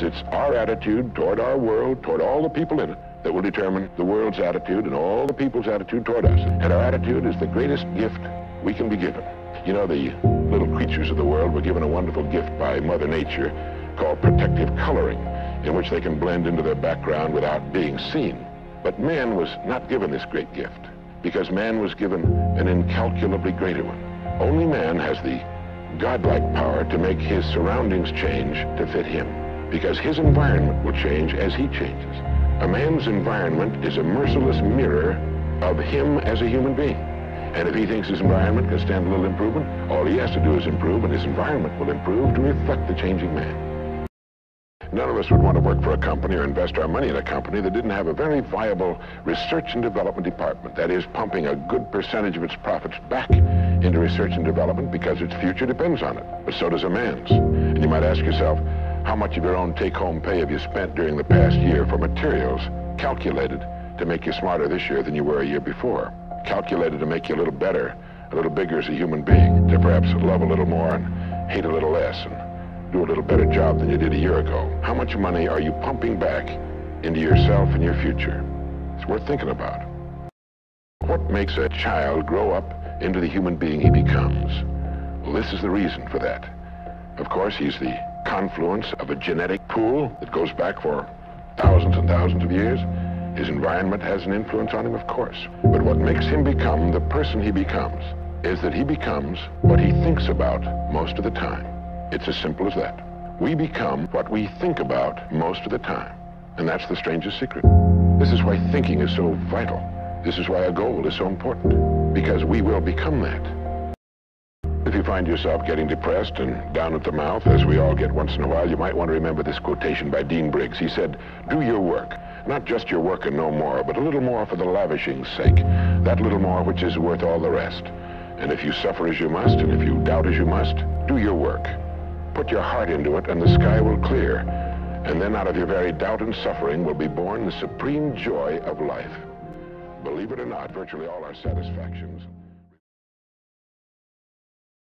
It's our attitude toward our world, toward all the people in it, that will determine the world's attitude and all the people's attitude toward us. And our attitude is the greatest gift we can be given. You know, the little creatures of the world were given a wonderful gift by Mother Nature called protective coloring, in which they can blend into their background without being seen. But man was not given this great gift, because man was given an incalculably greater one. Only man has the godlike power to make his surroundings change to fit him, because his environment will change as he changes. A man's environment is a merciless mirror of him as a human being. And if he thinks his environment can stand a little improvement, all he has to do is improve, and his environment will improve to reflect the changing man. None of us would want to work for a company or invest our money in a company that didn't have a very viable research and development department. That is, pumping a good percentage of its profits back into research and development because its future depends on it. But so does a man's. And you might ask yourself, how much of your own take-home pay have you spent during the past year for materials calculated to make you smarter this year than you were a year before? Calculated to make you a little better, a little bigger as a human being, to perhaps love a little more and hate a little less and do a little better job than you did a year ago. How much money are you pumping back into yourself and your future? It's worth thinking about. What makes a child grow up into the human being he becomes? Well, this is the reason for that. Of course, he's the confluence of a genetic pool that goes back for thousands and thousands of years. His environment has an influence on him, of course. But what makes him become the person he becomes is that he becomes what he thinks about most of the time. It's as simple as that. We become what we think about most of the time. And that's the strangest secret. This is why thinking is so vital. This is why a goal is so important. Because we will become that. If you find yourself getting depressed and down at the mouth, as we all get once in a while, you might want to remember this quotation by Dean Briggs. He said, "Do your work. Not just your work and no more, but a little more for the lavishing's sake. That little more which is worth all the rest. And if you suffer as you must, and if you doubt as you must, do your work. Put your heart into it, and the sky will clear. And then out of your very doubt and suffering will be born the supreme joy of life." Believe it or not, virtually all our satisfactions